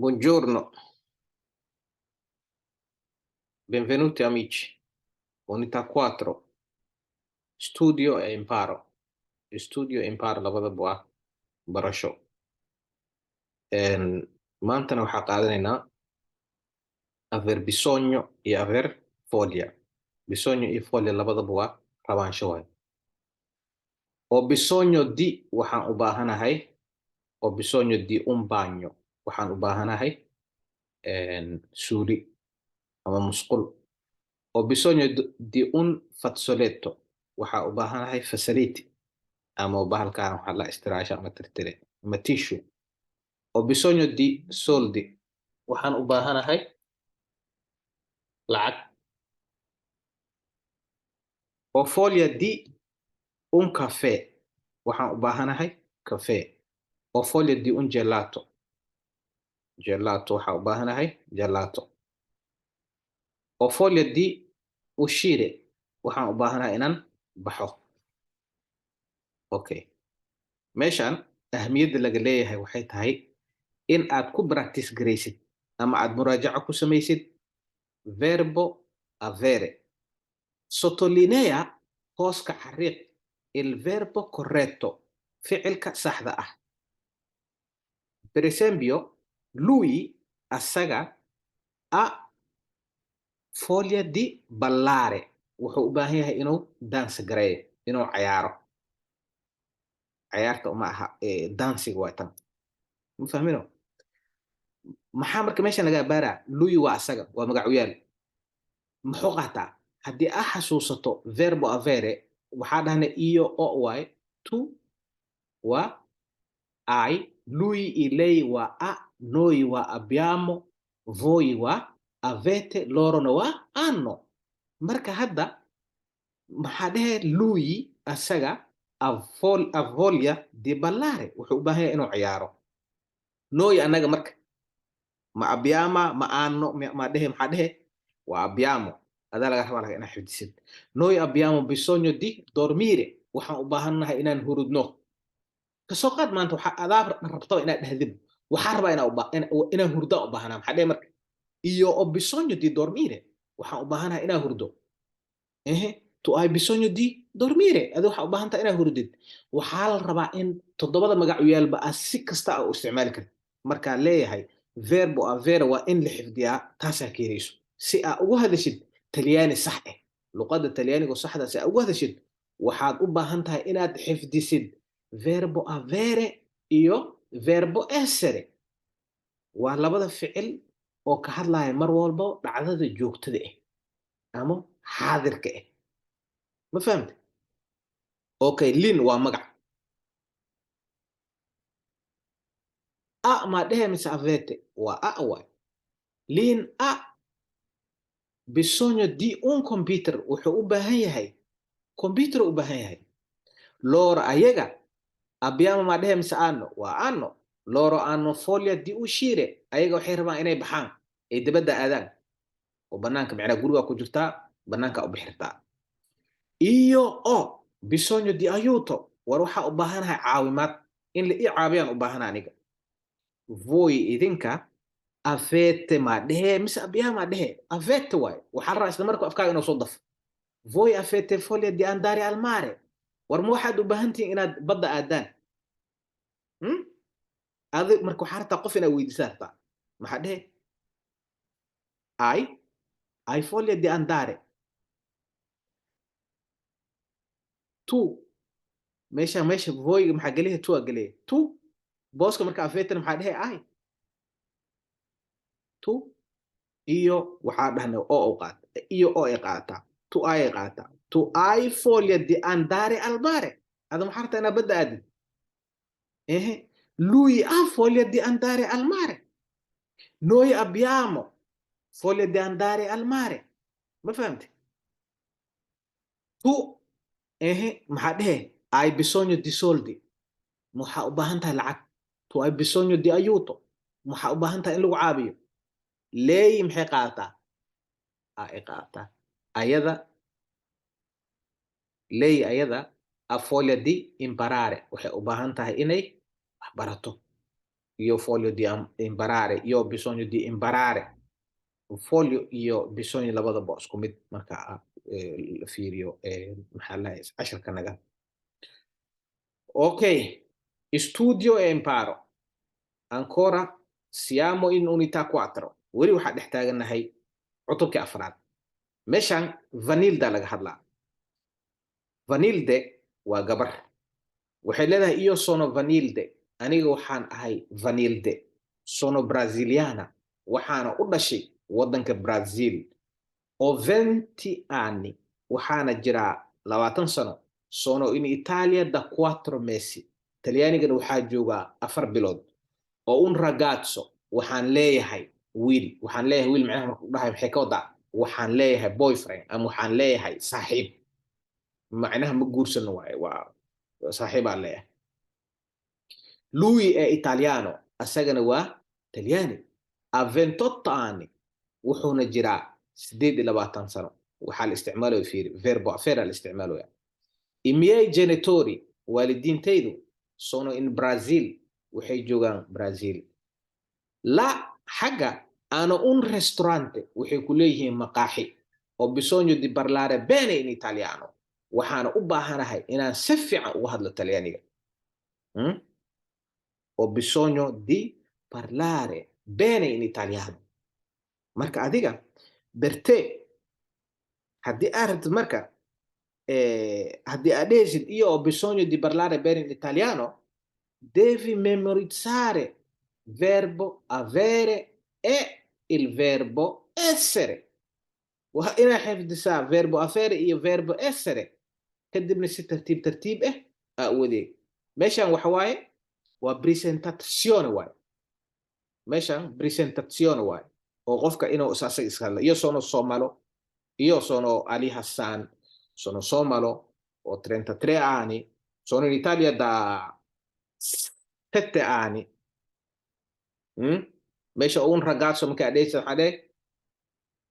Buongiorno, benvenuti amici. Unità 4, studio e imparo. Studio e imparo labadaba waa barasho. Maantana waxaa qaadanaynaa aver bisogno iyo aver foglia. Bisogno iyo foglia labadaba waa rabaansho waay. Ho bisogno di waxaan u baahanahay. Ho bisogno di un bagno waxaan u baahanahay suuli ama musqul. Ho bisogno di un fazzoletto waxaa u baahanahay facility ama bahalkaan waxaa la istiraasha ama tirtire ama tissue. Ho bisogno di soldi waxaan u baahanahay lacag. Ho foglia di un caffè waxaan u baahanahay caffè. Ho foglia di un gelato waxaan u baahanahay gelato. Ho foglia di uscire waxaan u baahanahay inaan baxo. Okay, meeshaan ahmiyadda laga leeyahay waxay tahay in aad ku practice garaysid ama aad muraajaco ku samaysid verbo avere. Sottolinea hoos ka xariiq il verbo corretto ficilka saxda ah. Per esempio, lui asaga ha foglia di ballare wuxuu u baahan yahay inuu dance gareeyo inuu cayaaro. Cayaarta uma aha dancing waa tan ma fahmino. Maxaa marka meesha laga baaraa lui waa asaga waa magacuyaal muxuu qaataa haddii aa xasuusato verbo avere waxaa dhahna iyo o waay tu waa ai lui e lei waa a noi waa abbiamo voi waa avete lorona waa hanno. Marka hadda maxaa dhehe lui asaga avoglia di ballare wuxuu u baahan yahay inuu ciyaaro. Noi annaga marka ma abbiama ma hanno ma dhehe maxaa dhehe waa abbiamo adaa laga rabaa laga inaa xifdisid. Noi abbiamo bisogno di dormire waxaan u baahannahay inaan hurudno. Kasoo qaad maanta waxaa adaa rabto inaad dhahdib waxaa rabaa inaan hurdo u baahanaa maxaa dhehe marka iyo ho bisogno di dormire waxaan u baahanahay inaan hurdo. Tu hai bisogno di dormire adi waxaa u baahantaha inaa hurdid. Waxaa la rabaa in toddobada magacuyaalba aad si kasta a u isticmaali kartid. Markaa leeyahay verbo avere waa in la xifdiyaa taasaa keenayso si aa ugu hadashid talyaani sax ah. Luqadda talyaaniga saxda si aa ugu hadashid waxaad u baahan tahay inaad xifdisid verbo avere iyo verbo essere. Waa labada ficil oo ka hadlaya mar walbo dhacdada joogtada ah ama xaadirka ah. Ma fahamte? Okay, lin waa magac. A ma dhehe mise avete waa a waay. Lin a bisogno di un computer wuxuu u baahan yahay computer u baahan yahay. Loro ayaga abbiamo ma dhehe mise anno waa anno. Loro hanno foglia di uscire ayaga waxay rabaan inay baxaan ay dibadda aadaan oo banaanka macnaa guriga ku jirtaa banaanka u bixirtaa. Iyo o bisogno di aiuto war waxaa u baahanahay caawimaad in la ii caawiyaan u baahana aniga. Voi idinka avete ma dhehe mise abbiamo ma dhehe avete waay waxaa rabaa isla markuu afkaaga inuu soo dafo. Voi avete foglia di andare al mare war ma waxaad u baahan tihiin inaad badda aadaan. Adi marka waxaa rabtaa qof inaad weydiisaa rabtaa maxaa dhehe ai foglia di andare. Tu meesha voiga maxaa geliya tu aa geliya tu booska marka avetana maxaa dhehe ai tu iyo waxaa dhahna o u qaata iyo o ay qaadataa tu ay qaadataa tu ai foglia di andare al mare ada maxaa rabtaa inaad badda aadid. Lui ha foglia di andare al mare. Noi abbiamo foglia di andare al mare. Ma fahamte? Tu maxaa dhehe hai bisogno di soldi waxaa u baahan tahay lacag. Tu hai bisogno di aiuto waxaa u baahan tahay in lagu caabiyo. Lei maxay qaadataa ay qaadataa ayada lei ayada ha foglia di imparare waxay u baahan tahay inay wax barato. io voglio di imparare, io ho bisogno di imparare. Voglio io bisogno labadaba isku mid marka la fiiriyo maxaa la dhahay casharka naga. Ok, studio e imparo. Ancora siamo in unità 4. Weli waxaa dhex taaganahay cutubkii afraad. Meeshan vanilda laga hadlaa. Vanilde waa gabar. Waxay leedahay io sono vanilde. Aniga waxaan ahay vanilde. Sono brasiliana. Waxaana u dhashay waddanka Brazil. Ho 20 anni. Waxaana jiraa 20 sano. Sono in Italia da 4 mesi. Talyaanigana waxaa joogaa 4 bilood. Ho un ragazzo. Waxaan leeyahay wiil. Waxaan leeyahay wiil macnaha markuu dhahay maxay ka wadaa? Waxaan leeyahay boyfriend ama waxaan leeyahay saaxiib. Macnaha ma guursano waaye waa saaxiibaa leeyahay. Lui è italiano. Asagana waa Talyaani. Ha 28 anni. wuxuuna jiraa 28 sano. waxaa la isticmaalayo fiiri verbo afera la isticmaalayo. I miei genitori waalidiintaydu sono in Brazil. waxay joogaan Brazil. La xagga hanno un ristorante. waxay ku leeyihiin maqaaxi. Ho bisogno di parlare bene in italiano. waxaana u baahanahay inaan si fiican uga hadlo Talyaaniga. Ho bisogno di parlare bene in italiano. marka adiga berte haddii aad rabtid marka haddii aad dhehaysid io ho bisogno di parlare bene in italiano, devi memorizzare verbo avere e il verbo essere. waa inaad xifdisaa verbo avere iyo verbo essere. kadibna si tartiib tartiib aa u wadeeg. meeshan waxa waaye waa presentazione waaye. meeshan presentazione waaye oo qofka inuu asaga iska hadla. Io sono somalo. Io sono Ali Hassan. Sono somalo. Ho 33 anni. Sono in Italia da 7 anni. meesha ho un ragazzo marka adhaysa waxaa dheh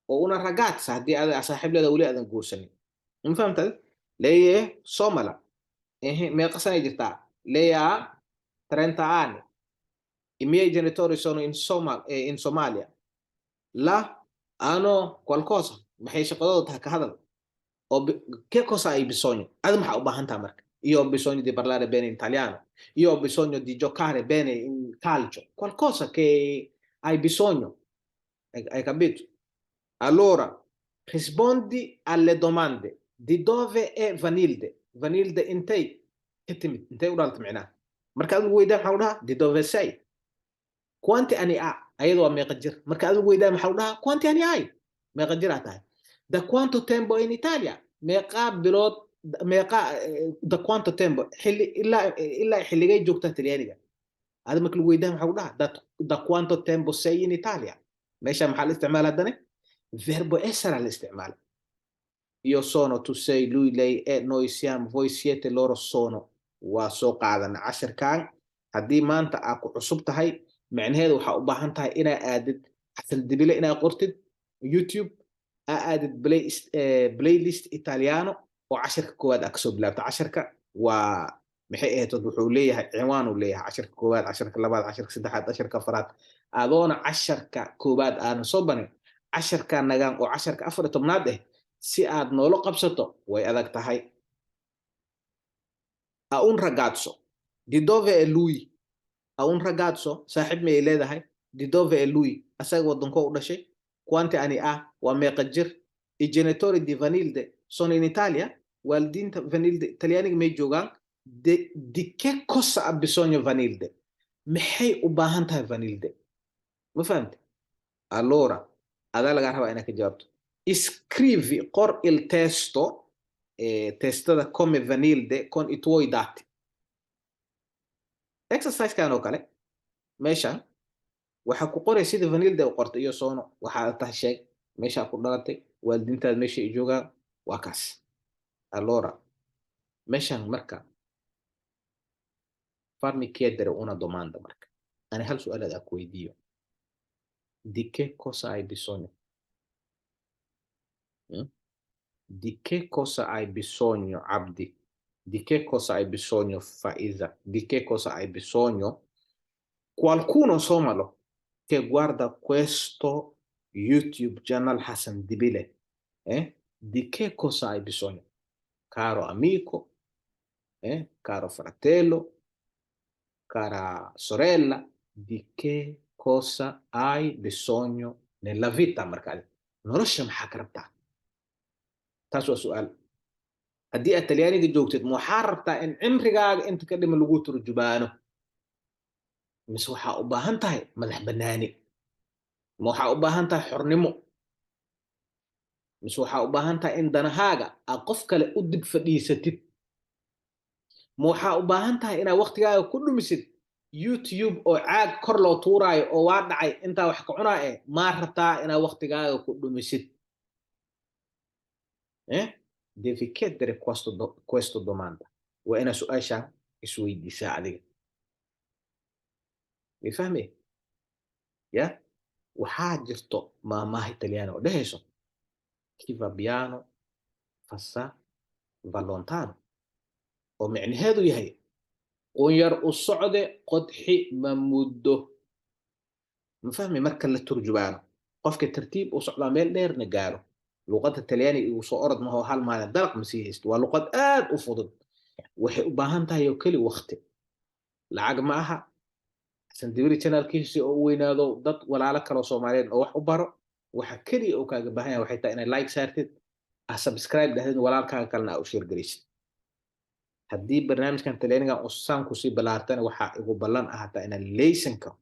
o una ragazza haddii aad saaxiib leeda weli aadan guursanin. ma fahamtad? leye somala. meeqa sanay jirtaa? leya 30 anni. I miei genitori sono in Somalia. La hanno qualcosa. maxay shaqadooda tahay ka hadal. che cosa hai bisogno? Ad maxaa u baahan tahay marka? Io ho bisogno di parlare bene in italiano. Io ho bisogno di giocare bene in calcio. Qualcosa che hai bisogno. Hai capito? Allora, rispondi alle domande. Di dove è Vanilde? Vanilde intay ka timid intay u dhaltay micnaha. marka adigu weydaa maxaa u dhahaa di dove sei? Quanti anni ha? ayada waa meeqa jir. marka adigu weydaa maxaa u dhahaa quanti anni hai? meeqa jir aa tahay. Da quanto tempo in Italia? meeqa bilood da quanto tempo ilaa xilligay joogtaa Talyaaniga. هذا مثل ويدام حولها da quanto tempo sei in Italia. meesha maxaa la isticmaala haddana verbo essere la isticmaala. io sono, tu sei, lui, lei, noi siamo, voi siete, loro sono. waa soo qaadana casharkan. haddii maanta aad ku cusub tahay macnaheedu waxaa u baahan tahay inaa aadid xasal dibile inaa qortid YouTube aa aadid playlist italiano oo casharka koowaad aa kasoo bilaabta. casharka waa maxay ahayd wuxuu leeyahay cinwaan uu leeyahay casharka koowaad, casharka labaad, casharka saddexaad, casharka afraad. adoona casharka koowaad aanan soo barin casharka nagaan oo casharka 14aad si aad noola qabsato way adag tahay. a un ragazzo. Di dove è lui? A un ragazzo saaxiib may leedahay. Di dove è lui? asaga waddanko u dhashay. Quanti anni ha? waa meeqa jir. I genitori di Vanilde sono in Italia. waalidiinta Vanilde Talyaaniga may joogaan. di che cosa ha bisogno Vanilde? maxay u baahan tahay Vanilde? ma fahamte? allora adaa lagaa rabaa inaad ka jawaabto. Scrivi qor il testo testada come Vanilde con i tuoi dati. exercisekan oo kale meeshan waxaa ku qoray sida Vanilde u qortay iyo soono waxaa tahay sheeg meesha ku dhalatay waalidiintaad meesha ay joogaan waa kaas. allora meeshan marka farmi chiedere una domanda marka ani hal su'aal aad ku weydiiyo. di che cosa hai bisogno? di che cosa hai bisogno Abdi? di che cosa hai bisogno Faiza? di che cosa hai bisogno qualcuno somalo che guarda questo YouTube channel Hassan Dibile, di che cosa hai bisogno? Caro amico, caro fratello, cara sorella, di che cosa hai bisogno nella vita markaale nolosha maxaa ka rabtaa taas waa su'aal haddii aad talyaaniga joogtid ma waxaa rabtaa in cimrigaaga inta ka dhima lagu turjubaano mise waxaa u baahan tahay madax bannaani ma waxaa u baahan tahay xornimo mise waxaa u baahan tahay in danahaaga aad qof kale u dib fadhiisatid ma waxaa u baahan tahay inaad waktigaaga ku dhumisid youtube oo caag kor loo tuuraayo oo waa dhacay intaa wax ka cunaa maa rabtaa inaad waktigaaga ku dhumisid devi chiedere questo domanda waa inaad su-aashaan isweydiisaa adiga way fahmee ya waxaa jirto maamaha italyaani oo dhehayso chi va piano fassa va lontano oo micnaheedu yahay qunyar u socde qodxi ma muddo ma fahmi marka la turjubaano qofka tartiib u socdaa meel dheerna gaaro luqadda talyaani igu soo orod maho hal maalin dalaq ma sii haysto waa luqad aad u fudud waxay u baahan tahay oo keli wakti lacag ma aha sandibiri channelkiisi oo u weynaado dad walaalo kaloo soomaaliyeed oo wax u baro waxa keliya oo kaaga baahan yahay waxay tahay inaad like saartid subscribe dhahdid walaalkaaga kalena aa u share garaysid haddii barnaamijkan talyaanigan uu saan kusii balaartana waxaa igu ballan ah hataa inaan laysan karo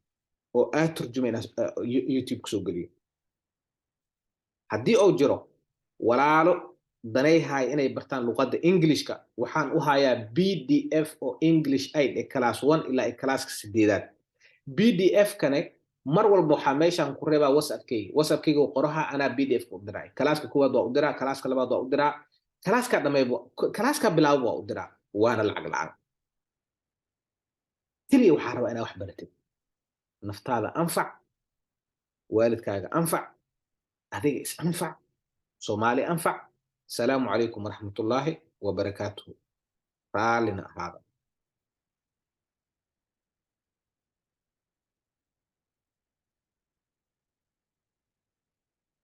oo aad turjuma inaan youtube kusoo geliyo haddii uu jiro walaalo danayhay inay bartaan luqadda englishka waxaan u hayaa pdf oo english aid ee class 1 ilaa classka 8aad pdf-kane mar walba waxaa meeshaan ku reebaa whatsappkayga oo qoraha anaa pdf ku diraa classka koowaad waa u diraa classka labaad waa u diraa classka dhameeyba classka bilaabo waa u diraa waana lacag la'aan keliya waxaa rabaa inaa wax baratid naftaada anfac waalidkaaga anfac adiga is anfac soomaali anfac asalaamu calaykum waraxmatullaahi wabarakaatuhu raallina ahaada